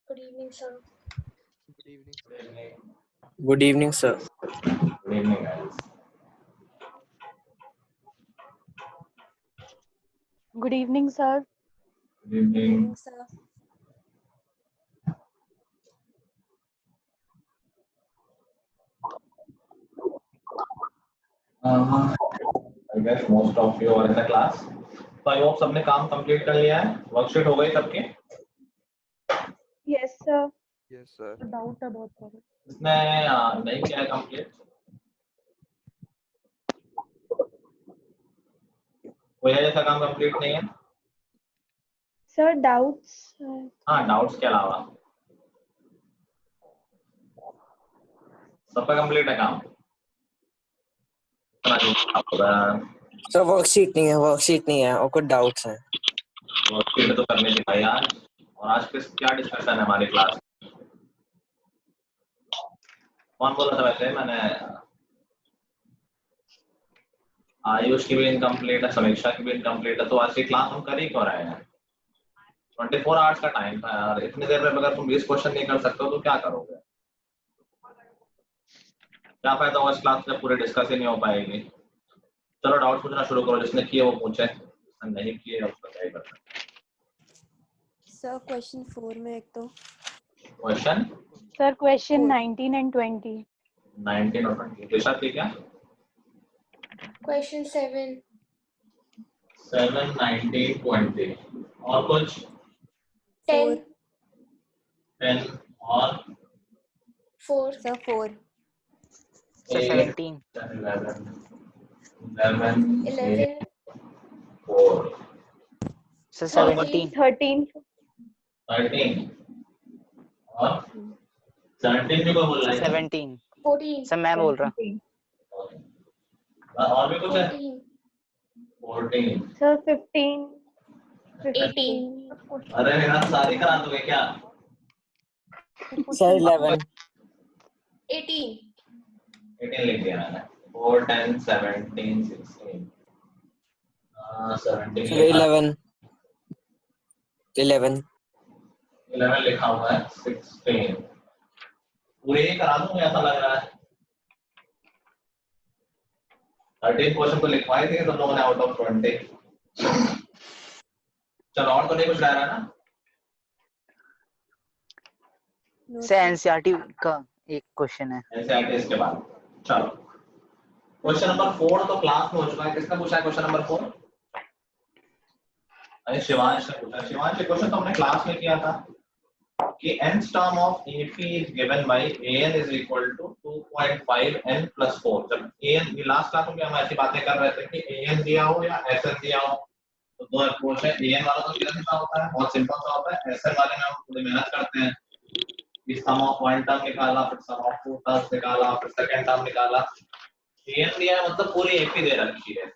Good evening, sir. Good evening, sir. Good evening, sir. Good evening, guys. Good evening, sir. Good evening. Sir. I guess most of you are in the class. So I hope सबने काम complete कर लिया है. Worksheet हो गई सबकी? Yes, sir. Yes, sir. Doubt है बहुत सारे. इसने नहीं किया है कंप्लीट. कोई ऐसा काम कंप्लीट नहीं है? Sir, doubts. हाँ, डाउट्स के अलावा सबका कंप्लीट है काम. सर वर्कशीट नहीं है और कुछ डाउट्स हैं. वर्कशीट तो करने थी भाई आज. और आज क्या डिस्कशन है हमारी क्लास में? कौन बोला था वैसे? मैंने आयुष की भी इनकम्प्लीट है, समीक्षा की भी इनकम्प्लीट है. तो आज की क्लास हम कर ही क्यों रहे हैं? 24 आवर्स का टाइम था यार. इतनी देर में अगर तुम 20 क्वेश्चन नहीं कर सकते हो तो क्या करोगे? क्या फायदा होगा इस क्लास में? पूरे डिस्कस ही नहीं हो पाएगी. चलो डाउट पूछना शुरू करो. जिसने किए वो पूछे, जिसने नहीं किए उसका क्या ही करना. Sir, question 4 में एक तो. Question Sir, question 19 and 20. 19 और 20. दिशा थी क्या? Question 7. 7, 19, 20. और कुछ? 10. 10 और 4. Sir, 4. 17. 11, 11, 11. 4, So 17. 13. 13 और 17 भी कोई बोल रहा है? 17. 14. सर मैं बोल रहा. और भी कुछ है? 14. 14. Sir, 15. 18. अरे मेरा सारी करा दोगे क्या? सर 11. 18. 18 लिख दिया मैंने. 4, 10, 17, 16. 17 सर 11. 11. 11 लिखा हुआ है. 16 पूरे ही करा दूंगा ऐसा लग रहा है. 13 क्वेश्चन तो लिखवाए थे तुम लोगों ने आउट ऑफ 20. चलो और तो नहीं कुछ रह रहा है ना? सर एनसीईआरटी का एक क्वेश्चन है. एनसीईआरटी इसके बाद. चलो क्वेश्चन नंबर 4 तो क्लास में हो चुका है. किसने पूछा है क्वेश्चन नंबर 4? अरे शिवांश ने पूछा. शिवांश, क्वेश्चन तो हमने क्लास में किया था कि nth term of AP is given by an is equal to 2.5 n plus 4. जब an ये लास्ट क्लास में हम ऐसी बातें कर रहे थे कि an दिया हो या sn दिया हो तो दो अप्रोच है. an वाला तो सीधा सीधा होता है, बहुत सिंपल सा होता है. sn वाले में हम थोड़ी मेहनत करते हैं कि sum of one term निकाला, फिर sum of two terms निकाला, फिर सेकंड टर्म निकाला. an दिया है मतलब पूरी AP दे रखी है.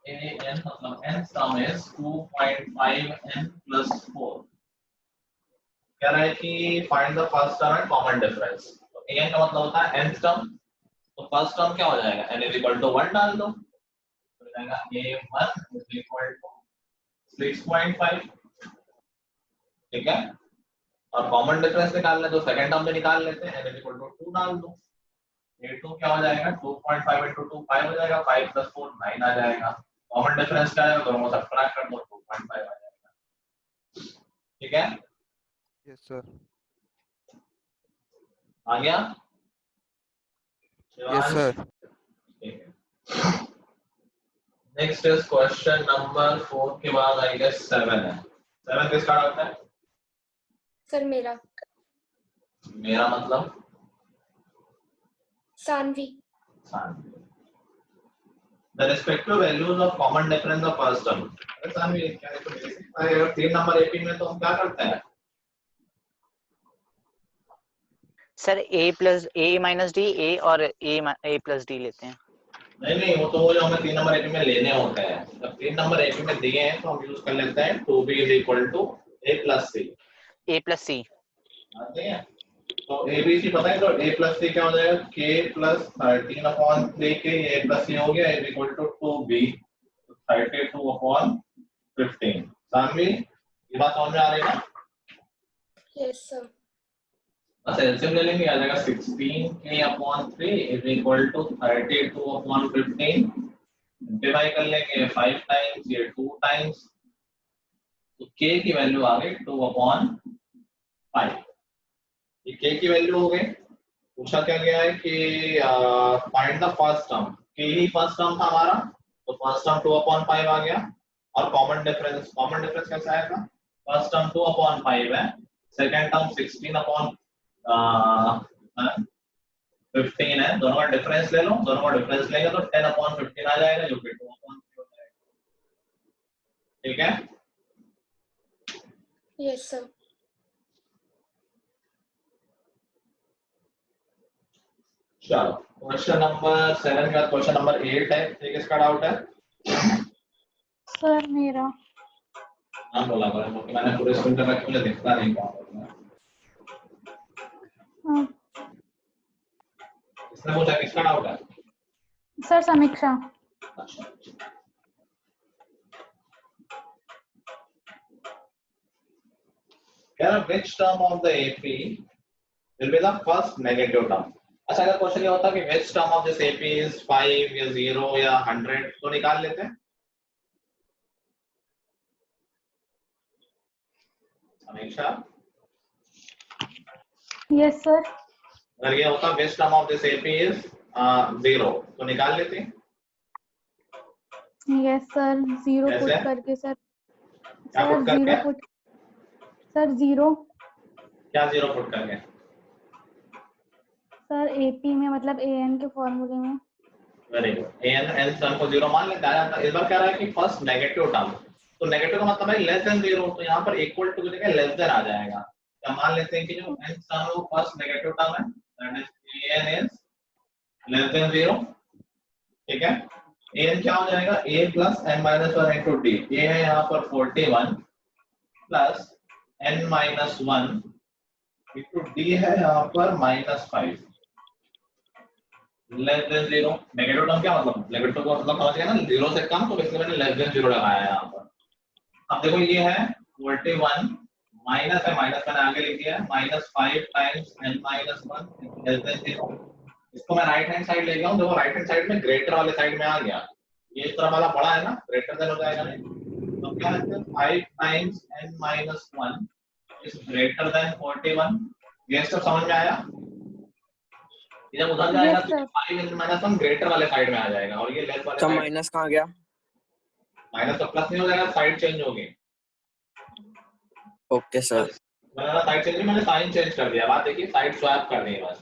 an मतलब nth term is 2.5 n plus 4. कह रहा है कि find the first term and common difference. तो an का मतलब होता है nth टर्म. तो फर्स्ट टर्म क्या हो जाएगा? n इज इक्वल टू 1 डाल दो तो हो जाएगा a1 इज इक्वल टू 6.5. ठीक है. और कॉमन डिफरेंस निकालना है तो सेकंड टर्म में निकाल लेते हैं. n इज इक्वल टू 2 डाल दो. a2 क्या हो जाएगा? 2.5 into 2 5 हो जाएगा. 5 plus 4 9 आ जाएगा. कॉमन डिफरेंस क्या आएगा? दोनों को सब्ट्रैक्ट कर दो 2.5 आ जाएगा. ठीक है. Yes, sir. आ गया? Yes, sir. Next is question number 4 के बाद आई गेस 7 है. 7 किस का होता है? सर मेरा. मेरा मतलब Saanvi. The respective values of common difference of first term. अरे सानवी क्या है? तो बेसिक अगर 3 नंबर एपी में तो हम क्या करते हैं? Sir a plus a minus d a और a plus d लेते हैं. नहीं वो जो हमें 3 नंबर एपी में लेने होते हैं. जब 3 नंबर एपी में दिए हैं तो हम यूज कर लेते हैं 2b is equal to a plus c. a plus c. आते हैं तो abc पता है तो a plus c क्या हो जाएगा? k plus 13 upon 3k. a plus c हो गया is equal to 2b 32 upon 15. Saanvi ये बात समझ में आ रही है ना? Yes, sir. बस एलसीएम ले लेंगे, आ जाएगा 16k/3 is equal to 32/15। Divide कर लेंगे 5 टाइम्स, ये 2 टाइम्स, तो k की वैल्यू आ गई 2/5। ये k की वैल्यू हो गई। पूछा क्या गया है कि find the first term. k he first term था हमारा, तो फर्स्ट टर्म 2/5 आ गया। और कॉमन डिफरेंस कैसे आएगा? फर्स्ट टर्म 2/5 है, सेकंड टर्म 16/15 है, दोनों का डिफरेंस ले लो, दोनों का डिफरेंस लेंगे तो 10/15 आ जाएगा, जो कि 2/3 हो जाएगा। ठीक है? Yes, sir. चलो क्वेश्चन नंबर 7 के बाद क्वेश्चन नंबर 8 है। ठीक, इसका डाउट है? सर मेरा हाँ बोला करो, क्योंकि मैंने पूरे स्क्रीन पे रखा, मुझे दिखता नहीं कहाँ पर है। इसने पूछा किसका डाउट है? सर समीक्षा। अच्छा, क्या which term of the AP will be the first negative term? अच्छा, अगर क्वेश्चन ये होता कि which term of this AP is 5 या 0 या 100 तो निकाल लेते हैं। समीक्षा, यस सर। अगर ये होता which term of this AP is 0 तो निकाल लेते हैं। यस सर, 0 कैसे? पुट करके सर। क्या सर पुट करके? 0 पुट, सर 0। क्या 0 पुट करके? सर AP में मतलब AN के फॉर्मूले में। Very good. n टर्म को 0 मान लेते हैं। इस बार कह रहा है कि फर्स्ट नेगेटिव टर्म, तो नेगेटिव का मतलब है लेस देन 0, तो यहाँ पर इक्वल टू की जगह लेस देन आ जाएगा। तो मान लेते हैं कि जो n टर्म है वो फर्स्ट नेगेटिव टर्म है, that is an is less than 0। ठीक है? an क्या हो जाएगा? a plus n minus 1 into d। a है यहाँ पर 41 plus n minus 1 into d है यहाँ पर -5 लेस देन 0। नेगेटिव टर्म क्या मतलब? नेगेटिव का मतलब समझ गया ना, 0 से कम, तो इसलिए मैंने लेस देन 0 लगाया है यहाँ पर। अब देखो ये है 41 माइनस है, माइनस मैंने आगे लिख दिया है, -5 times n minus 1 less than 0। इसको मैं राइट हैंड साइड ले गया हूँ, देखो राइट हैंड साइड में ग्रेटर वाले साइड में आ गया, ये इस तरह वाला बड़ा है ना, ग्रेटर देन हो जाएगा नहीं, तो क्या लगता है 5 times n minus 1 is greater than 41। ये सब समझ में आया? जब उधर जाएगा तो 5 माइनस 1 ग्रेटर वाले साइड में आ जाएगा, और ये लेस वाले तो साइड माइनस कहाँ गया? माइनस तो प्लस नहीं हो जाएगा, साइड चेंज होगी। Okay sir. मैंने साइड चेंज, मैंने साइन चेंज कर दिया, बात देखिए साइड स्वैप कर दी है बस।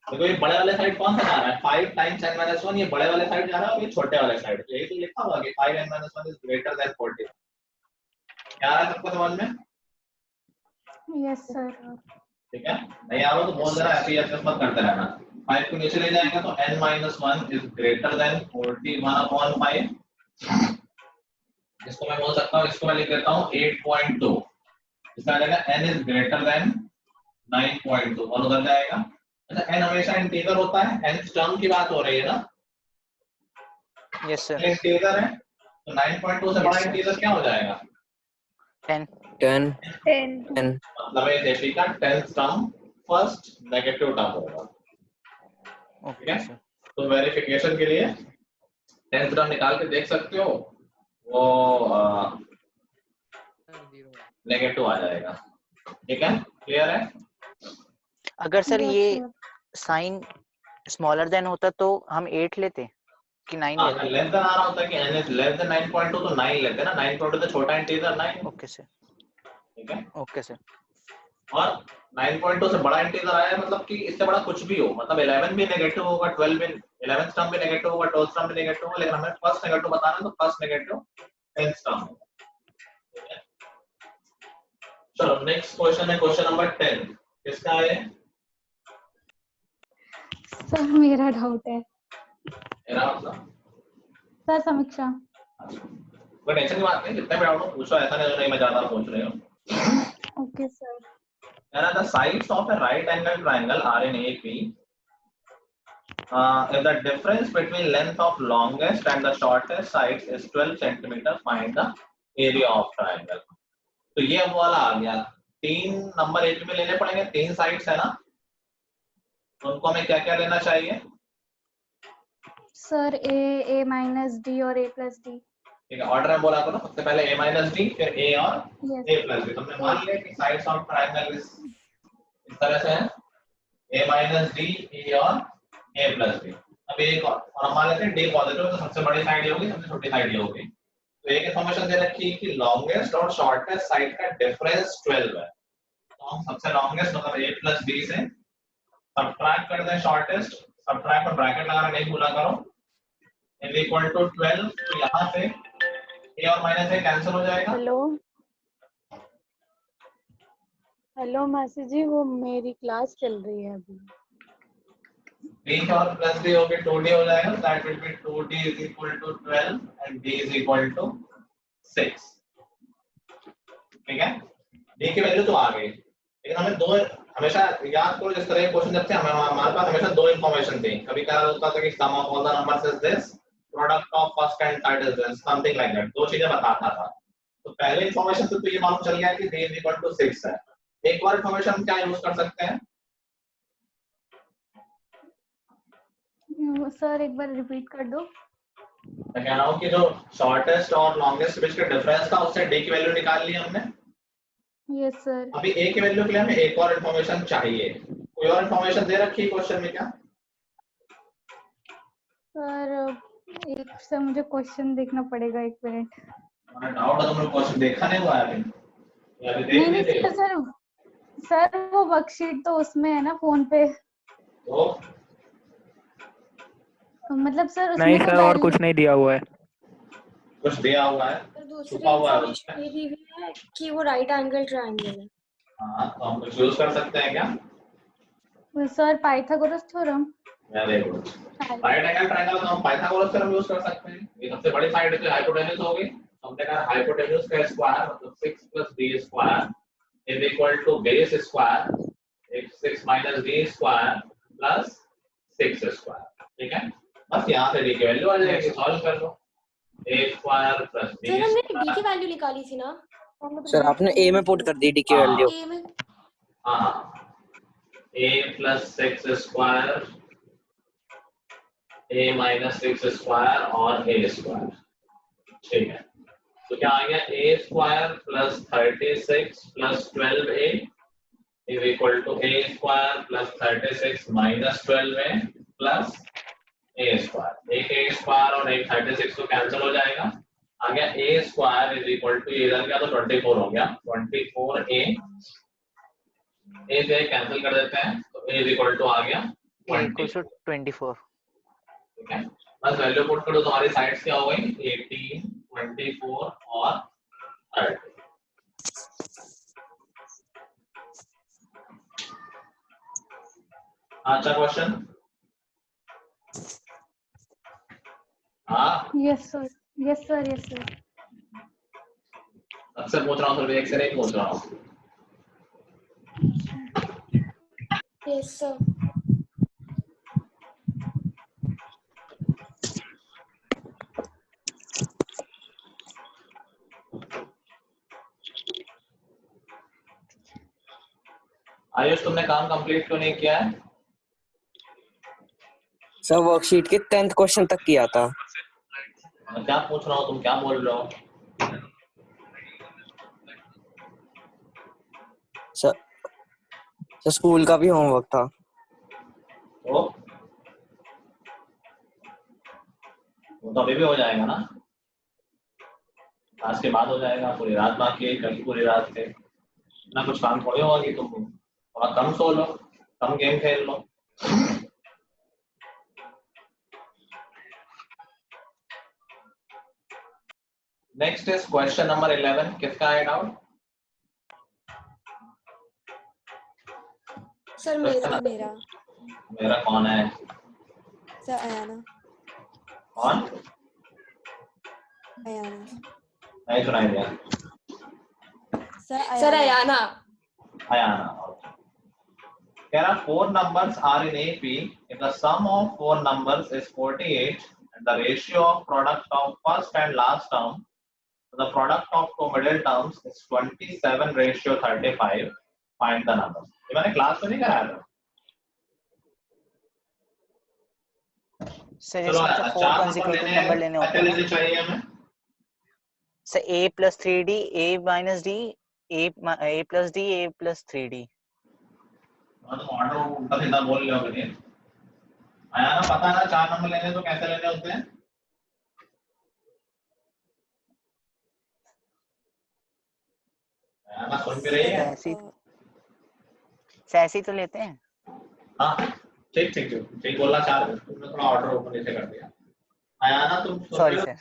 देखो ये बड़े वाले साइड कौन सा जा रहा है? 5 टाइम्स n माइनस 1, ये बड़े वाले साइड जा रहा है, और ये छोटे वाले साइड, यही तो लिखा हुआ कि 5 n minus 1 is greater than 40। क्या आ रहा है सबको समझ में? Yes sir. ठीक है? नहीं आ रहा तो बोल देना, ऐसे ही एडजस्ट मत करते रहना। 5 को नीचे ले जाएंगे तो n minus 1 is greater than 41/5। इसको मैं बोल सकता हूँ, इसको मैं लिख देता हूँ 8.2। इसका आ जाएगा n इज ग्रेटर देन 9.2, और उधर जाएगा। अच्छा, n हमेशा इंटीजर होता है, n टर्म की बात हो रही है ना? Yes sir. इंटीजर है, तो 9.2 से बड़ा इंटीजर क्या हो जाएगा? 10। 10। मतलब है एपी का 10th term first negative term होगा। Okay sir. तो वेरिफिकेशन के लिए 10th टर्म निकाल के देख सकते हो, वो नेगेटिव आ जाएगा। ठीक है? क्लियर है? अगर सर ये साइन स्मॉलर देन होता तो हम 8 लेते कि 9 हाँ, लेते? लेस देन आ रहा होता है कि n इज लेस देन 9.2 तो 9 लेते हैं ना, 9.2 तो छोटा इंटीजर 9। Okay sir. ठीक है? Okay sir. और 9.2 से बड़ा इंटीजर आया है, मतलब कि इससे बड़ा कुछ भी हो, मतलब 11 भी नेगेटिव होगा, 12 भी, 11th टर्म भी नेगेटिव होगा, 12th टर्म भी नेगेटिव होगा, लेकिन हमें फर्स्ट नेगेटिव बताना है, तो फर्स्ट नेगेटिव 10th टर्म होगा। ठीक है? चलो नेक्स्ट क्वेश्चन है क्वेश्चन नंबर 10। किसका है? सर मेरा डाउट है। मेरा मतलब सर समीक्षा। कोई टेंशन की बात नहीं, जितने भी डाउट हो पूछो, ऐसा नहीं मैं ज्यादा पूछ रही हूँ। Okay sir. The sides of a right angle triangle are in AP. If the difference between length of longest and the shortest sides is 12 centimeter, find the area of triangle. तो ये वो वाला आ गया तीन नंबर एपी में लेने पड़ेंगे, तीन साइड्स है ना, तो उनको हमें क्या क्या लेना चाहिए? सर a माइनस d और a प्लस d। ठीक है, ऑर्डर में बोला करो, सबसे पहले a माइनस डी, फिर a और यस a प्लस डी। तुमने मान लिया कि साइड्स ऑफ ट्रायंगल इस तरह से है, a माइनस डी, a और a प्लस डी। अब एक और हम मान लेते हैं d पॉजिटिव, तो सबसे बड़ी साइड ये होगी, सबसे छोटी साइड ये होगी। तो एक इन्फॉर्मेशन दे रखी है कि लॉन्गेस्ट और शॉर्टेस्ट साइड का डिफरेंस 12 है, तो हम सबसे लॉन्गेस्ट मतलब a प्लस डी से सब्ट्रैक्ट कर दें शॉर्टेस्ट, सब्ट्रैक्ट और ब्रैकेट लगाना नहीं भूला करो, इज इक्वल टू 12। तो यहाँ से a और माइनस a कैंसिल हो जाएगा। हेलो मासी जी, वो मेरी क्लास चल रही है अभी। d और प्लस d होके 2d हो जाएगा, that will be 2d is equal to 12 and d is equal to 6। ठीक है, d की वैल्यू तो आ गई, लेकिन हमें दो हमेशा याद करो, जिस तरह के क्वेश्चन जब थे हमारे पास हमेशा दो इंफॉर्मेशन थी। कभी क्या होता था कि sum of all the numbers is this, product of first and third is this, something like that, दो चीजें बताता था। तो पहले इंफॉर्मेशन से तो ये मालूम चल गया कि d is equal to 6 है। एक और इंफॉर्मेशन क्या यूज कर सकते हैं? सर एक बार रिपीट कर दो। मैं कह रहा हूँ कि जो शॉर्टेस्ट और लॉन्गेस्ट बीच का डिफरेंस था, उससे d की वैल्यू निकाल ली हमने। Yes sir. अभी a की वैल्यू के लिए हमें एक और इंफॉर्मेशन चाहिए। कोई और इंफॉर्मेशन दे रखी है क्वेश्चन में क्या? सर एक सर मुझे क्वेश्चन देखना पड़ेगा, एक मिनट। हमारा डाउट है, तुमने क्वेश्चन देखा नहीं हुआ है अभी? या अभी देख नहीं लीजिए। सर वो वर्कशीट तो उसमें है ना फोन पे, तो मतलब सर उसमें नहीं तो सर, और कुछ नहीं दिया हुआ है। कुछ दिया हुआ है, दूसरी छुपा हुआ है इंफॉर्मेशन उसमें। ये दी हुई है कि वो राइट एंगल ट्रायंगल है। हाँ, तो हम कुछ यूज कर सकते हैं क्या? Sir Pythagoras theorem. Very good. Right angle triangle तो हम पाइथागोरस थ्योरम यूज कर सकते हैं। ये सबसे बड़ी साइड है, तो हाइपोटेन्यूज होगी। हमने कहा हाइपोटेन्यूज का स्क्वायर मतलब 6 + b square is equal to base square 6 - d square plus 6 square. ठीक है, बस यहाँ से d की वैल्यू आ जाएगी, सॉल्व कर लो। a square plus b sir हमने स्क्वायर। d की वैल्यू निकाली थी ना? सर आपने a में पुट कर दी d की हाँ। वैल्यू। a में हाँ, a plus 6 square a minus 6 square और a स्क्वायर। ठीक है, तो क्या आ गया? a square plus 36 plus 12a is equal to a square plus 36 minus 12a plus a square. एक a स्क्वायर और एक 36 तो कैंसिल हो जाएगा, आ गया a square is equal to, इधर गया तो 24 हो गया, 24a a से कैंसिल कर देते हैं, तो a इज इक्वल टू आ गया 24। ठीक है, बस वैल्यू पुट करो, तुम्हारी साइड्स क्या हो गई? 18, 24 और 30। अच्छा क्वेश्चन। हाँ, yes sir yes sir yes sir. सबसे पूछ रहा हूँ, सिर्फ एक से नहीं पूछ रहा हूँ। Yes sir. आयुष, तुमने काम कंप्लीट क्यों नहीं किया है? सर वर्कशीट के 10th क्वेश्चन तक किया था। मैं क्या पूछ रहा हूँ, तुम क्या बोल रहे हो? सर स्कूल का भी होमवर्क था। वो तो अभी भी हो जाएगा ना, आज के बाद हो जाएगा। पूरी रात बाकी है, कल पूरी रात थे ना, कुछ काम थोड़ी होगा कि तुम थोड़ा कम सो लो, कम गेम खेल लो। Next is question number 11। किसका है डाउट? सर मेरा मेरा कौन है? सर अयाना। कौन? अयाना। नहीं सुनाई दिया। Sir Ayana. Ayana. There are 4 numbers are in AP. If the sum of 4 numbers is 48 and the ratio of product of first and last term, the product of two middle terms is 27:35. Find the number. ये मैंने class में नहीं कराया था. Sir चलो इसमें तो 4 चार कंसेक्यूटिव नंबर लेने होते क्या हैं लेने ना चाहिए हमें? Sir a plus 3d a minus d a plus d a plus 3d. तुम ऑर्डर उल्टा सीधा बोल रहे हो कि नहीं? आया ना, पता है ना 4 नंबर लेने तो कैसे लेने होते हैं? आया ना, सुन भी रही है? ऐसे ही तो लेते हैं. हाँ ठीक बोला 4. तुमने थोड़ा ऑर्डर ऊपर नीचे कर दिया. आया ना, तुम सॉरी सर.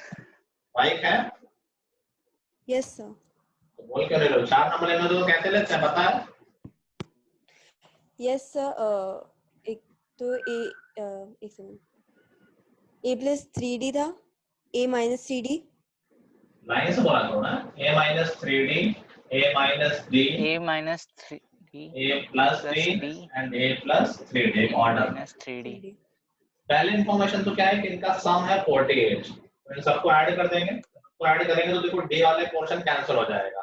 माइक है? Yes sir. तो बोल क्यों नहीं रहे हो? 4 नंबर लेने तो कैसे लेते हैं पता है? Yes sir. एक तो एक सेकंड. a plus 3d था, a minus 3d. लाइन से बोला करो ना. a minus 3d, a minus d, a minus 3d a plus d and a plus 3d order. minus 3d. पहले इंफॉर्मेशन तो क्या है कि इनका सम है 48. तो इन सबको ऐड कर देंगे. सबको ऐड करेंगे तो देखो d वाले पोर्शन कैंसिल हो जाएगा.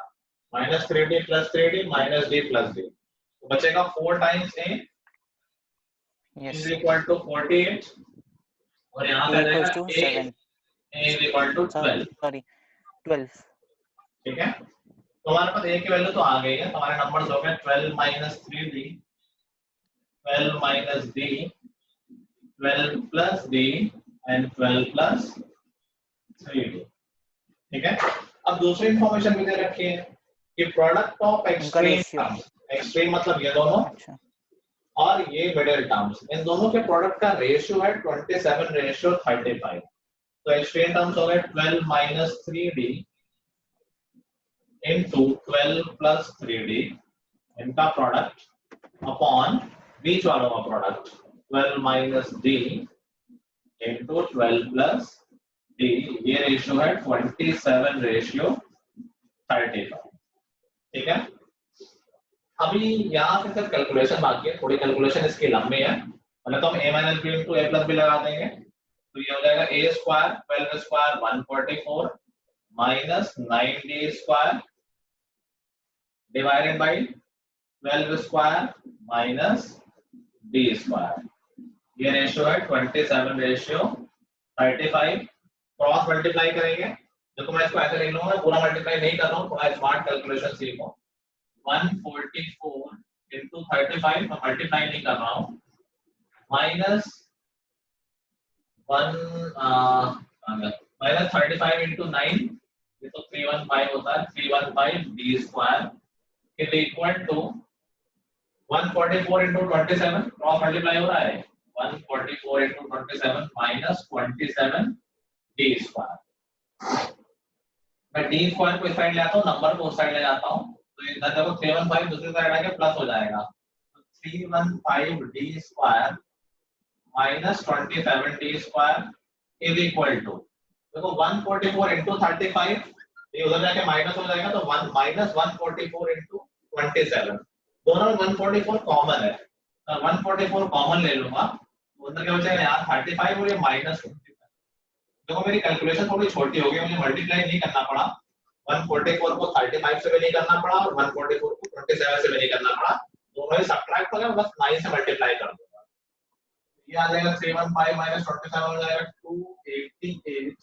-3d plus 3d minus d plus d. तो बचेगा 4 times a Yes. is equal to 48 और यहाँ पे आ जाएगा to a 7. is equal to 12. Sorry 12. ठीक है. तो हमारे पास a की वैल्यू तो आ गई है. तो हमारे नंबर्स हो गए 12 minus 3d, 12 minus d, 12 plus d and 12 plus 3d. ठीक है. अब दूसरी इंफॉर्मेशन भी दे रखी है कि product of extreme terms, extreme मतलब ये दोनों अच्छा. और ये मिडिल टर्म्स, इन दोनों के प्रोडक्ट का रेशियो है 27:35. तो एक्सट्रीम टर्म्स हो गए 12 minus 3d into 12 plus 3d, इनका प्रोडक्ट अपॉन बीच वालों का product 12 minus d into 12 plus d. ये रेशियो है 27:35. ठीक है. अभी यहाँ से सिर्फ कैलकुलेशन बाकी है. थोड़ी कैलकुलेशन इसकी लंबी है. मतलब तो हम a minus b into a plus b लगा देंगे तो ये हो जाएगा a square 12 square 144 minus 9d square divided by 12 square minus d square. ये रेशियो है 27:35. क्रॉस मल्टीप्लाई करेंगे. देखो मैं इसको ऐसे लिख लूंगा, पूरा मल्टीप्लाई नहीं कर रहा हूँ, थोड़ा स्मार्ट कैलकुलेशन सीखो. 144 into 35 मैं मल्टीप्लाई नहीं कर रहा हूँ, माइनस 35 into 9 ये तो 315 होता है. 315 d square is equal to 144 into 27 cross multiply हो रहा है. 144 into 27 minus 27 d square. मैं d square को इस साइड ले आता हूँ, नंबर को उस साइड ले जाता हूँ. तो इधर देखो 315 दूसरी साइड आके प्लस हो जाएगा. तो 315 d square minus 27 d square is equal to, देखो 144 into 35 ये उधर जाके माइनस हो जाएगा. तो 1 minus 144 into 27, दोनों में 144 कॉमन है. 144 कॉमन ले लूंगा तो उधर क्या बचेगा यार 35 और ये माइनस 27. देखो मेरी कैलकुलेशन थोड़ी छोटी हो गई, मुझे मल्टीप्लाई नहीं करना पड़ा. 144 को 35 से भी नहीं करना पड़ा और 144 को 27 से भी नहीं करना पड़ा. दोनों ही सब्ट्रैक्ट हो गए, बस 9 से मल्टीप्लाई कर दूंगा. ये आ जाएगा 315 minus 27 हो जाएगा 288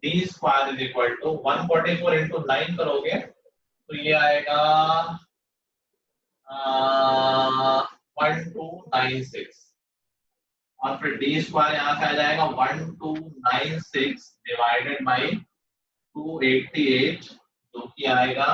d square is equal to 144 into 9 करोगे तो ये आएगा 1296 और फिर d square यहाँ से आ जाएगा 1296 डिवाइडेड बाई 288 जो कि आएगा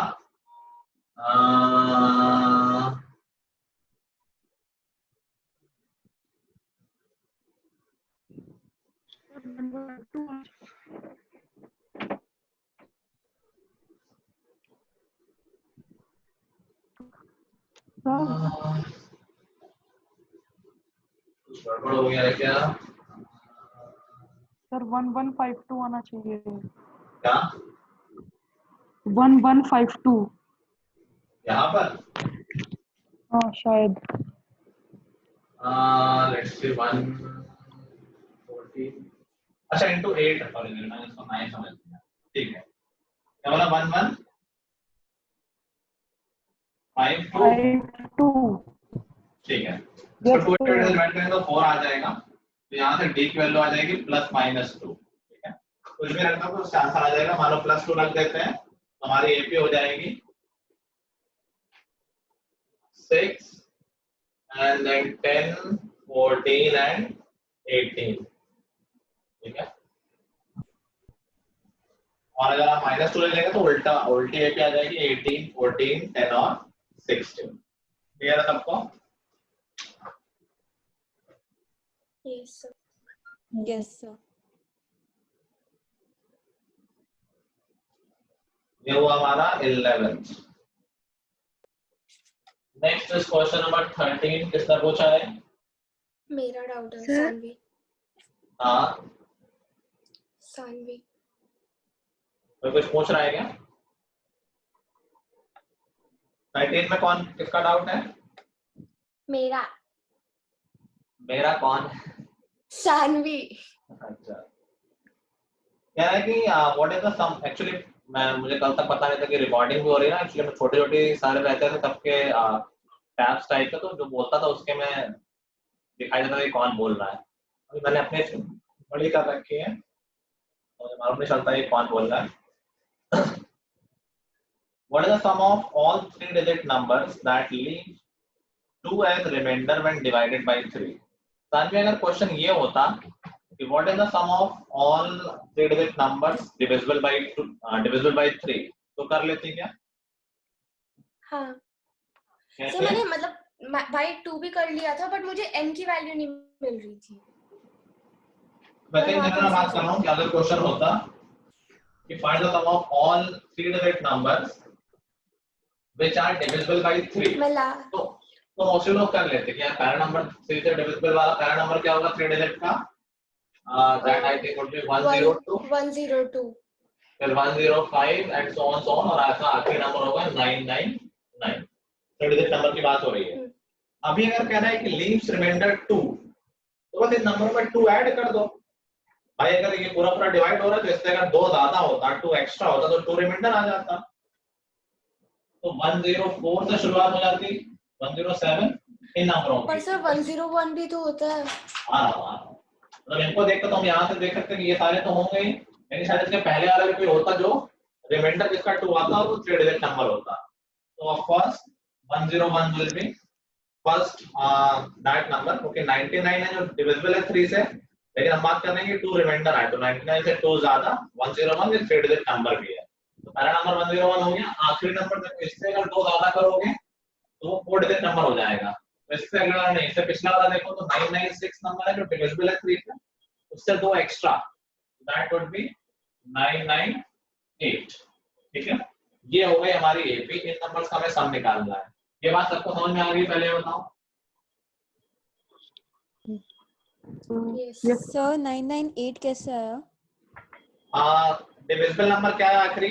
कुछ गड़बड़ हो गया है क्या? सर 1152 आना चाहिए. क्या 1152? यहाँ पर हाँ शायद. Let's see 140. अच्छा into 8 सॉरी मैंने इसको 9 समझ लिया. ठीक है. क्या बोला 1 1 5 2 5 2 ठीक है, Yes, इसको 2 sir. डिवाइड करेंगे तो 4 आ जाएगा, तो यहाँ से d की वैल्यू आ जाएगी +-2, ठीक है, कुछ भी रखना तो उसका आंसर आ जाएगा, मान लो +2 रख देते हैं तो हमारी AP हो जाएगी 6 and then 10 14 and 18, ठीक है, और अगर आप -2 ले लेंगे तो उल्टी AP आ जाएगी 18 14 10 और 16, क्लियर है सबको? Yes, sir. Yes, sir. ये हुआ हमारा 11th। Next is question number 13, किसने पूछा है? मेरा डाउट है Sir. सानवी। हाँ, सानवी। कोई कुछ पूछ रहा है क्या? 13 में कौन, किसका डाउट है? मेरा मेरा कौन है? सानवी। अच्छा, क्या है कि what is the sum, actually मुझे कल तक पता नहीं था कि रिकॉर्डिंग भी हो रही है ना, एक्चुअली मैं छोटे छोटे सारे रहते थे सबके टैब्स टाइप के, तो जो बोलता था उसके में दिखाई देता था कि कौन बोल रहा है। अभी मैंने अपने बड़ी कर रखी है, मुझे मालूम नहीं चलता ये कौन बोल रहा है। What is the sum of all 3-digit numbers that leave 2 as remainder when divided by 3? Saanvi, अगर क्वेश्चन ये होता कि what is the sum of all 3-digit numbers divisible by 3, तो कर लेती क्या? हाँ सर, कैसे? मैंने मतलब बाई 2 भी कर लिया था, बट मुझे n की वैल्यू नहीं मिल रही थी। वैसे ही हाँ, मैं बात कर रहा हूँ कि अगर क्वेश्चन होता कि find the sum of all 3-digit numbers which are divisible by 3, तो मोस्टली लोग कर लेते कि यार पहला नंबर 3 से डिविजिबल वाला पहला नंबर क्या होगा 3 डिजिट का? That I think would be 102, 102, फिर 105 एंड सो ऑन और ऐसा आखिरी नंबर होगा 999। 3 डिजिट नंबर की बात हो रही है। अभी अगर कह रहा है कि लीव्स रिमाइंडर 2, तो बस इन नंबरों में 2 ऐड कर दो भाई। अगर ये पूरा डिवाइड हो रहा है तो इससे अगर 2 ज्यादा होता, 2 एक्स्ट्रा होता तो 2 रिमाइंडर आ जाता। तो 104 से शुरुआत हो जाती, 107 इन नंबरों पर सर 101 भी तो होता है। मतलब इनको देखकर तो हम यहाँ से देख सकते हैं कि ये सारे तो होंगे ही, लेकिन शायद इसके पहले वाला भी कोई होता जो रिमाइंडर जिसका 2 आता और वो 3 डिजिट नंबर होता। तो of course 101 will be first that number. Okay, 99 है जो डिविजिबल है 3 से, लेकिन हम बात कर रहे हैं कि 2 रिमाइंडर आए तो 99 से 2 ज्यादा 101 ये 3 डिजिट नंबर भी है। तो पहला नंबर 101 हो गया। आखिरी नंबर देखो, इससे अगर 2 ज्यादा करोगे तो वो 4 डिजिट नंबर हो जाएगा। तो इससे अगला नहीं, इससे पिछला वाला देखो तो 996 नंबर है जो डिविजिबल है 3 से, उससे 2 एक्स्ट्रा, दैट वुड बी 998। ठीक है, ये हो गई हमारी एपी। इन नंबर्स का हमें सम निकालना है। ये बात सबको समझ में आ गई? पहले बताओ। Yes. सर 998 कैसे आया? डिविजिबल नंबर क्या है आखिरी?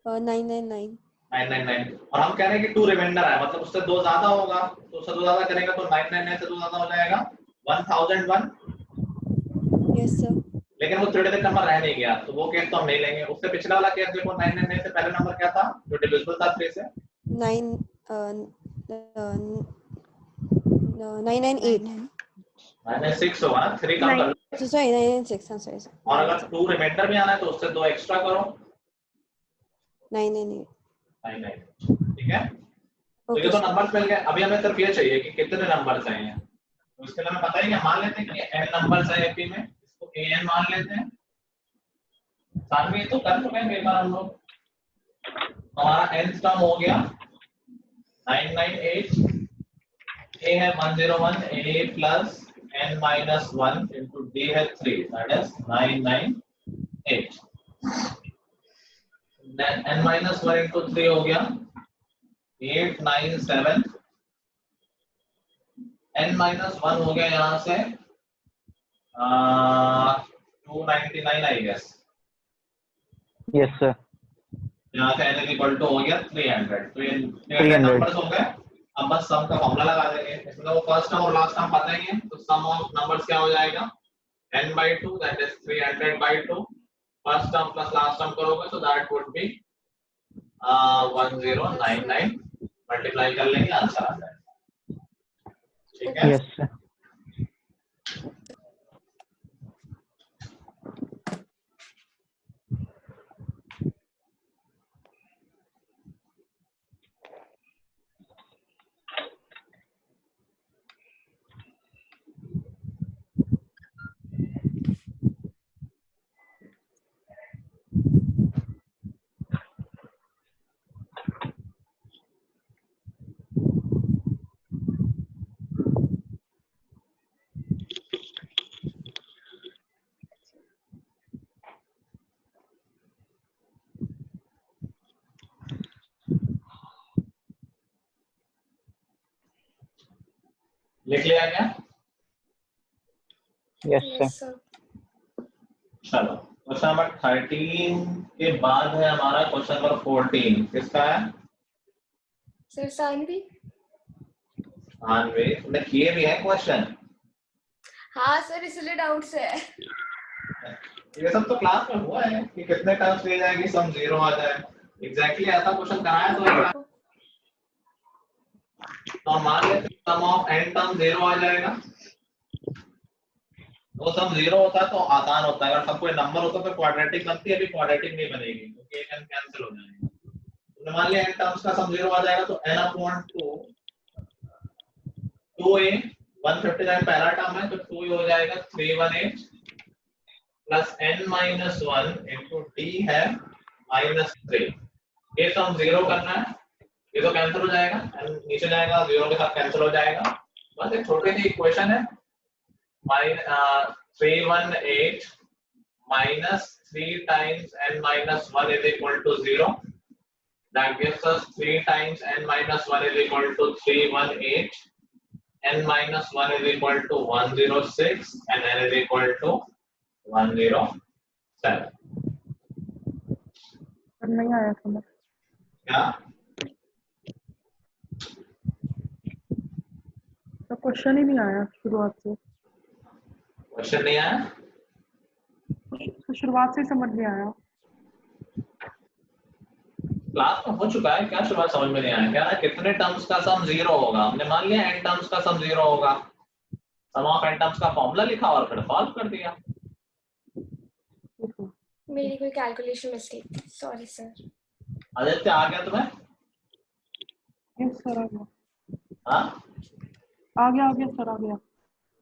999। 999 और हम कह रहे हैं कि 2 रिमाइंडर है, मतलब उससे 2 ज्यादा होगा, तो उससे 2 ज्यादा करेगा तो 999 से 2 ज्यादा हो जाएगा 1001। Yes sir. लेकिन वो 3 डिजिट नंबर रह नहीं गया, तो वो केस तो हम नहीं लेंगे। उससे पिछला वाला केस देखो, 999 से पहला नंबर क्या था जो डिविजिबल था 3 से? 998। 996 होगा ना, 3 कम कर लो। सॉरी 996। हाँ सॉरी। और अगर 2 रिमाइंडर भी आना है तो उससे 2 एक्स्ट्रा करो, 998। 998। ठीक है, तो ये तो नंबर्स मिल गए। अभी हमें सिर्फ ये चाहिए कि कितने नंबर्स हैं। तो इसके लिए हमें पता ही है, मान लेते हैं कि n नंबर्स हैं एपी में, इसको an मान लेते हैं। सानवी तो कर चुके हैं एक बार हम लोग। हमारा n टर्म हो गया 998, a है 101, a plus n minus 1 into d है 3, that is 998। n minus 1 into 3 हो गया 897। n माइनस 1 हो गया यहाँ से 299 आई गेस। Yes sir. यहाँ से n इक्वल टू हो गया 300। तो ये 300 नंबर्स हो गए। अब बस सम का फॉर्मूला लगा देंगे। इसमें वो फर्स्ट टर्म और लास्ट टर्म पता ही है, तो सम ऑफ नंबर्स क्या हो जाएगा n/2 that is 300/2 first term plus last term करोगे तो दैट वुड बी 1099 मल्टीप्लाई कर लेंगे आंसर आ जाएगा। ठीक है। Yes sir. लिख लिया क्या? Yes sir. Yes sir. चलो क्वेश्चन नंबर 13 के बाद है हमारा क्वेश्चन नंबर 14। किसका है? सर सानवी। सानवी, तुमने किए भी है क्वेश्चन? हाँ सर, इसलिए डाउट से है। ये सब तो क्लास में हुआ है कि कितने टर्म्स ले जाएंगे सम 0 आ जाए। एग्जैक्टली ऐसा क्वेश्चन कराया तो मान लेते सम ऑफ n टर्म 0 आ जाएगा। वो सम 0 होता है तो आसान होता है, अगर सब कोई नंबर होता तो क्वाड्रेटिक बनती है, अभी क्वाड्रेटिक नहीं बनेगी क्योंकि n कैंसिल हो जाएगा। तो मान लिया n टर्म्स का सम 0 आ जाएगा तो n अपॉन 2a 159 पहला टर्म है तो 2 हो जाएगा 318 plus n minus 1 into d है -3। ये सम 0 करना है, ये तो कैंसिल हो जाएगा, n नीचे जाएगा 0 के साथ कैंसिल हो जाएगा। बस एक छोटी सी इक्वेशन है 318 minus 3 times n minus 1 is equal to 0. That gives us 3 times n minus 1 is equal to 318. N minus 1 is equal to 106 and n is equal to 107. नहीं आया समझ। क्या? तो क्वेश्चन ही नहीं आया शुरुआत से। क्वेश्चन नहीं आया? तो शुरुआत से समझ नहीं आया। क्लास में हो चुका है क्या? शुरुआत समझ में नहीं आया क्या? कितने टर्म्स का सम 0 होगा? हमने मान लिया n टर्म्स का सम 0 होगा, सम ऑफ n टर्म्स का फॉर्मूला लिखा और फिर सॉल्व कर दिया। मेरी कोई कैलकुलेशन मिस्टेक थी, सॉरी सर। आदित्य आ गया तुम्हें? यस सर आ गया। हाँ आ गया सर आ गया।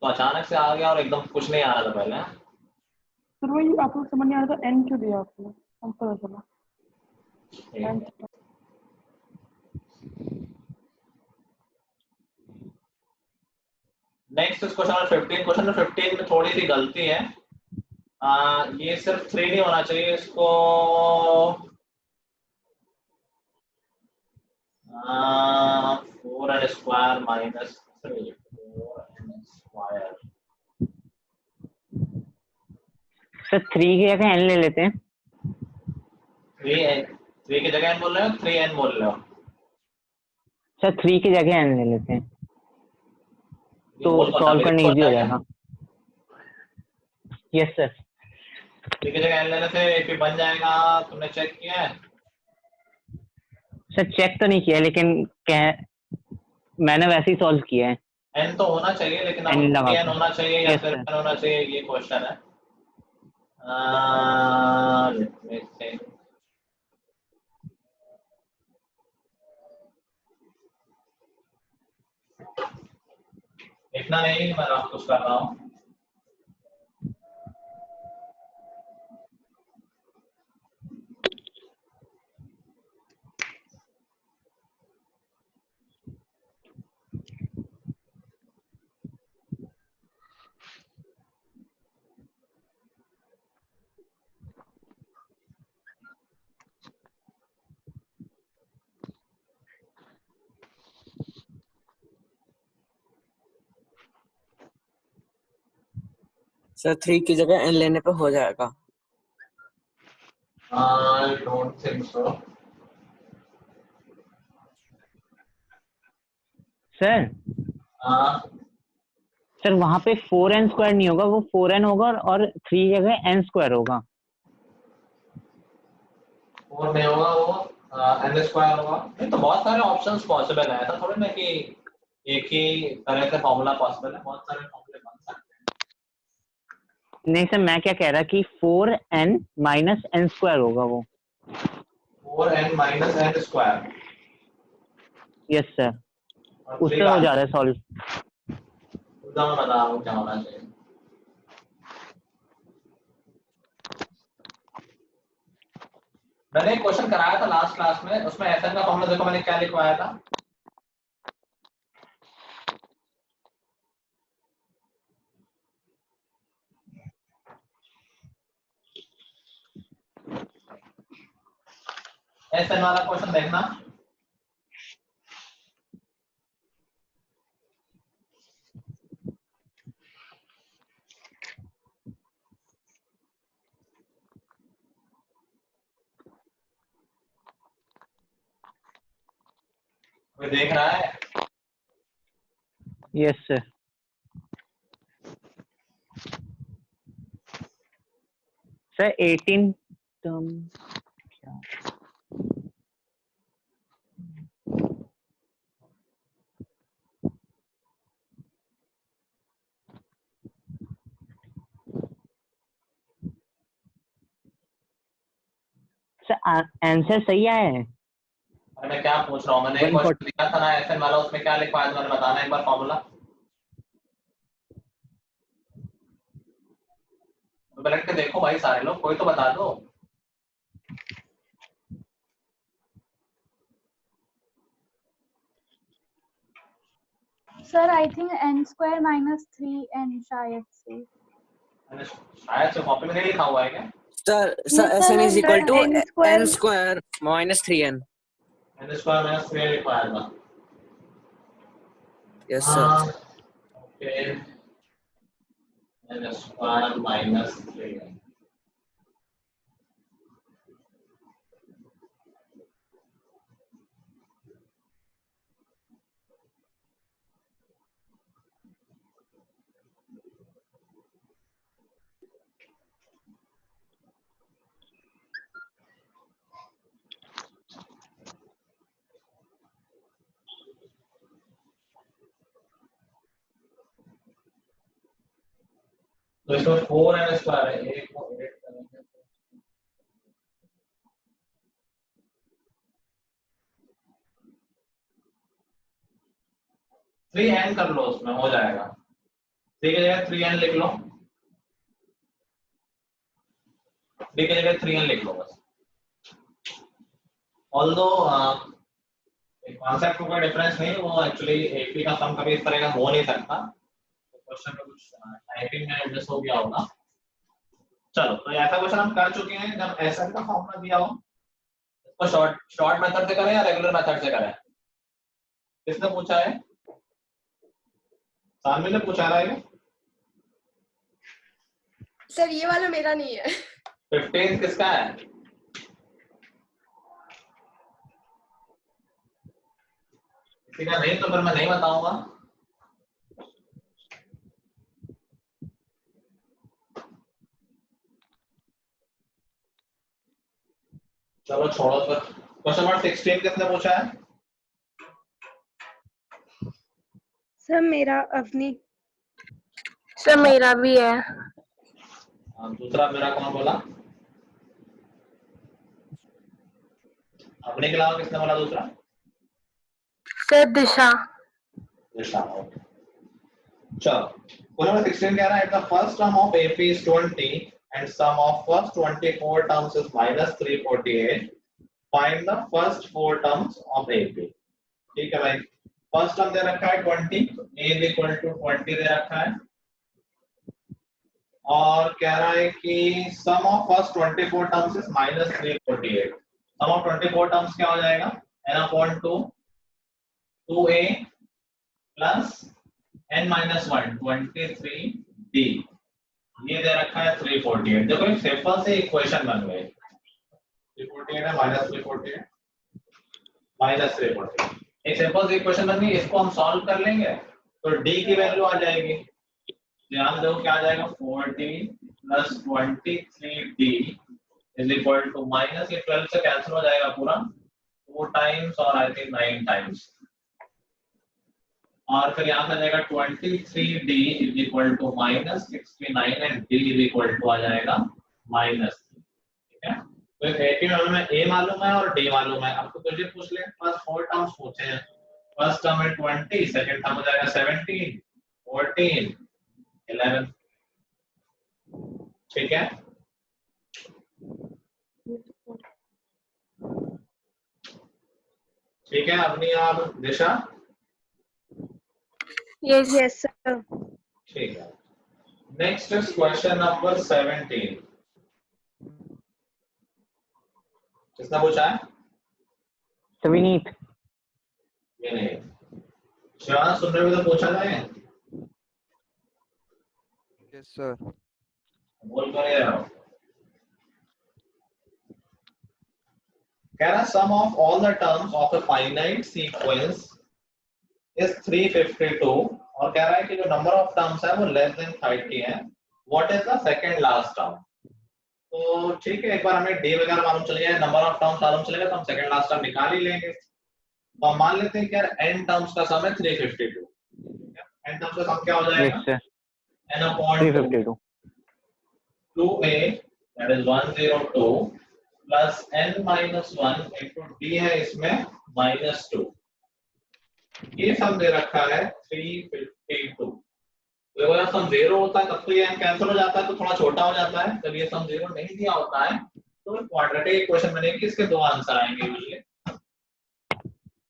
तो अचानक से आ गया और एकदम कुछ नहीं आ रहा था पहले। सर वही आपको समझ नहीं आ रहा था n क्यों दिया आपने, हम पता चला। Next question number 15। Question number 15 में थोड़ी सी गलती है। ये सिर्फ 3 नहीं होना चाहिए, इसको 4n square minus 3 4n square. Sir 3 की जगह n ले लेते हैं। 3 की जगह n बोल रहे हो 3n बोल रहे हो? सर 3 की जगह n ले लेते हैं तो सॉल्व करने इजी हो जाएगा। Yes sir. 3 की जगह n लेने से AP बन जाएगा। तुमने चेक किया है? सर चेक तो नहीं किया लेकिन मैंने वैसे ही सॉल्व किया है। n तो होना चाहिए लेकिन अब n होना चाहिए या फिर n होना चाहिए, ये क्वेश्चन है। let me think. इतना नहीं, मैं आप कुछ कर रहा हूँ। सर 3 की जगह n लेने पे हो जाएगा। I don't think so. Sir sir वहां पे 4n स्क्वायर नहीं होगा, वो 4n होगा और 3 जगह n स्क्वायर होगा। 4 में होगा वो n स्क्वायर होगा। नहीं तो बहुत सारे ऑप्शंस पॉसिबल है, ऐसा थोड़ी ना कि एक ही तरह का फॉर्मूला पॉसिबल है, बहुत सारे फॉर्मूले बन सकते हैं। नहीं सर मैं क्या कह रहा कि 4n माइनस n स्क्वायर होगा वो। 4n minus n square. Yes sir, और उससे हो जा रहा है सॉल्व। मैं बता रहा हूँ क्या होना चाहिए। मैंने एक क्वेश्चन कराया था लास्ट क्लास में, उसमें एसएन का फॉर्मूला देखो मैंने क्या लिखवाया था। एसएन वाला क्वेश्चन देखना। कोई देख रहा है? Yes sir. सर 18 टर्म क्या? सर आंसर सही आया है। अरे मैं क्या पूछ रहा हूँ, मैंने एक क्वेश्चन दिया था ना एसएन वाला, उसमें क्या लिखवाया था मैंने बताना एक बार फॉर्मूला। तो बैठ के देखो भाई सारे लोग, कोई तो बता दो। Sir I think n square minus 3n शायद से। शायद से कॉपी में नहीं लिखा हुआ है क्या? Sir Yes, sir, Sn is equal to n square. n square minus 3n. n square minus 3 लिखवाया था। Yes sir. Okay, n square minus 3। तो इसमें 4n स्क्वायर है, एक को 8 करेंगे 3n कर लो, उसमें हो जाएगा। ठीक है, जगह 3n लिख लो, ठीक है जगह 3n लिख लो बस। ऑल्दो कॉन्सेप्ट में कोई डिफरेंस नहीं, वो एक्चुअली एपी का सम कभी इस तरह का हो नहीं सकता, तो क्वेश्चन में कुछ टाइपिंग में एडजस्ट हो गया होगा। चलो, तो ऐसा क्वेश्चन हम कर चुके हैं जब एसएन का फॉर्मूला दिया हो। इसको शॉर्ट मेथड से करें या रेगुलर मेथड से करें? किसने पूछा है? सानवी ने पूछा है। सर ये वाला मेरा नहीं है। 15 किसका है? किसी का नहीं तो फिर मैं नहीं बताऊंगा। चलो छोड़ो फिर। क्वेश्चन नंबर 16 किसने पूछा है? सर मेरा अवनी। सर मेरा भी है। दूसरा मेरा कौन बोला? अपने के अलावा किसने बोला दूसरा? सर दिशा। दिशा, ओके। चलो, क्वेश्चन नंबर 16 कह रहा है the first term of AP is 20 and sum of first 24 terms is minus 348. Find the first 4 terms of AP. ठीक है भाई, फर्स्ट टर्म दे रखा है 20, a is equal to 20 दे रखा है, और कह रहा है कि sum of first 24 terms is minus 348। Sum of 24 terms क्या हो जाएगा? n upon 2 2a plus n minus 1 23d, ये दे रखा है 348। देखो एक सिंपल से इक्वेशन बन गई, 348 है माइनस 348 माइनस 348, एक सिंपल सी इक्वेशन बन गई। इसको हम सॉल्व कर लेंगे तो d की वैल्यू आ जाएगी, ध्यान दो क्या आ जाएगा, 40 plus 23d is equal to minus, ये 12 से कैंसिल हो जाएगा पूरा 4 टाइम्स और आई थिंक 9 टाइम्स, और फिर यहाँ से आ जाएगा 23d is equal to minus 69 and d is equal to आ जाएगा -3। ठीक है, तो एक ही मालूम है, a मालूम है और d मालूम है। अब तो तुझे पूछ ले, फर्स्ट 4 टर्म्स पूछे हैं, फर्स्ट टर्म है 20, सेकंड टर्म हो जाएगा 17, 14, 11। ठीक है, ठीक है अपनी आप दिशा। Yes, sir. ठीक है, नेक्स्ट इज क्वेश्चन नंबर 17। किसने पूछा है? विनीत। ये नहीं, शिवान सुन रहे हो तो पूछा जाए। Yes, sir. बोल कर रहे हो। कह रहा sum of all the terms of a finite sequence is 352 और कह रहा है कि जो नंबर ऑफ टर्म्स है वो लेस देन 30 है। What is the second last term? तो ठीक है, एक बार हमें d वगैरह मालूम चल गया, नंबर ऑफ टर्म्स मालूम चलेगा, तो हम सेकंड लास्ट टर्म निकाल ही लेंगे। तो हम मान लेते हैं कि यार n टर्म्स का सम है 352। n टर्म्स का सम क्या हो जाएगा? n upon 352 2a that is 102 plus n minus 1 into d है इसमें -2। ये सम दे रखा है 352। तो जब सम 0 होता है तब तो ये n कैंसिल हो जाता है, तो थोड़ा छोटा हो जाता है। जब ये सम 0 नहीं दिया होता है तो क्वाड्रेटिक इक्वेशन बनेगी, इसके दो आंसर आएंगे यूजुअली।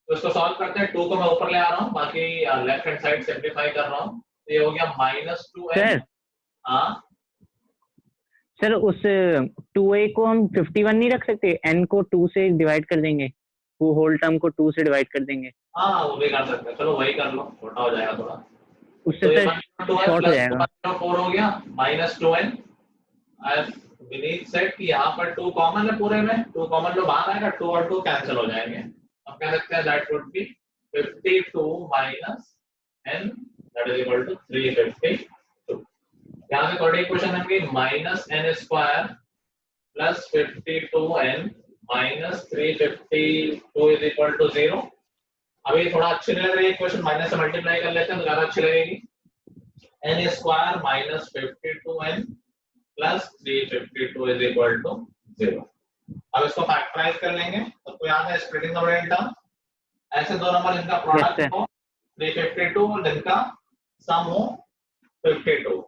तो इसको सॉल्व करते हैं। 2 को मैं ऊपर ले आ रहा हूँ, बाकी लेफ्ट हैंड साइड सिंपलीफाई कर रहा हूँ। तो ये हो गया -2n। हाँ सर, उस 2a को हम 51 नहीं रख सकते? n को 2 से डिवाइड कर देंगे, वो होल टर्म को 2 से डिवाइड कर देंगे। हाँ वो भी कर सकते हैं, चलो वही कर लो, छोटा हो जाएगा थोड़ा। उससे तो शॉर्ट हो जाएगा। 4 हो गया -2n। विनीत सेट कि यहाँ पर 2 कॉमन है, पूरे में 2 कॉमन जो बाहर आएगा 2 और 2 कैंसिल हो जाएंगे। अब कह सकते हैं that would be 52 minus n that is equal to 352। यहाँ से थोड़ी क्वेश्चन है कि -n square plus 52n minus 352 is equal to 0। अभी थोड़ा अच्छी लग रही है क्वेश्चन, माइनस से मल्टीप्लाई कर लेते हैं तो ज्यादा अच्छी लगेगी। n square minus 52n plus 352 is equal to 0। अब इसको फैक्टराइज कर लेंगे। तो याद है स्प्लिटिंग द ब्रेन टर्म, ऐसे दो नंबर जिनका प्रोडक्ट हो 352 और जिनका सम हो 52,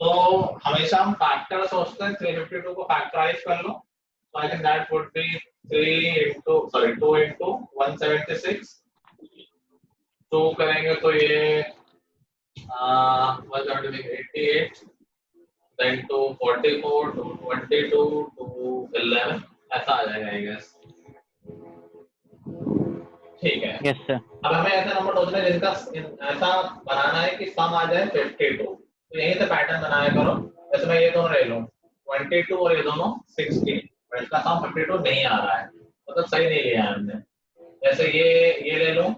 तो हमेशा हम फैक्टर सोचते हैं। 352 को फैक्टराइज कर लो, so I think that would be 2 into 176। 2 करेंगे तो ये 178, then to 44 to 22 to 11 ऐसा आ जाएगा आई गेस। ठीक है, यस सर। अब हमें ऐसा नंबर सोचना है जिनका ऐसा बनाना है कि सम आ जाए 52। तो यहीं से पैटर्न बनाया करो। जैसे मैं ये दोनों ले लूं 22 और ये दोनों 16, और इसका सम 52 नहीं आ रहा है, मतलब सही नहीं लिया हमने। जैसे ये ले लूं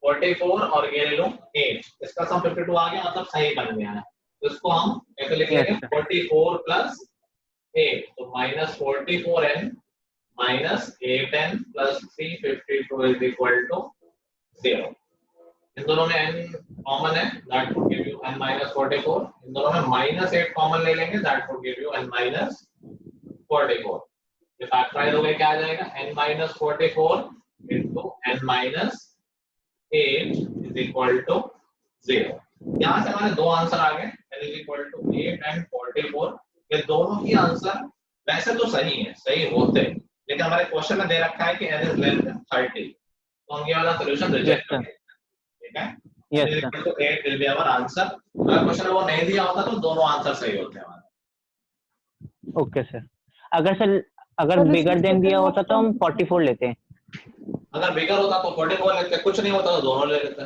44 और ये ले लूं 8, इसका सम 52 आ गया, मतलब सही बन गया है। तो इसको हम ऐसे लिख लेंगे 44 प्लस 8, तो -44n minus 8n plus 352 is equal to 0। इन दोनों में n कॉमन है, that would give you n minus 44। इन दोनों में -8 कॉमन ले लेंगे, that would give you n minus 44। ये फैक्टराइज हो गया, क्या आ जाएगा n minus 44 into n minus 8 is equal to 0। यहाँ से हमारे दो आंसर आ गए, n is equal to 8 and 44। ये दोनों ही आंसर वैसे तो सही है, सही होते, लेकिन हमारे क्वेश्चन में दे रखा है कि n is less than 30, तो हम ये वाला सॉल्यूशन रिजेक्ट करेंगे। ठीक है, yes n is sir. equal to 8 will be our answer। अगर क्वेश्चन वो नहीं दिया होता तो दोनों आंसर सही होते हैं हमारे। Okay sir. अगर बिगर देन दिया होता तो हम 44 लेते हैं। अगर बिगर होता तो 44 लेते, कुछ नहीं होता तो दोनों ले लेते।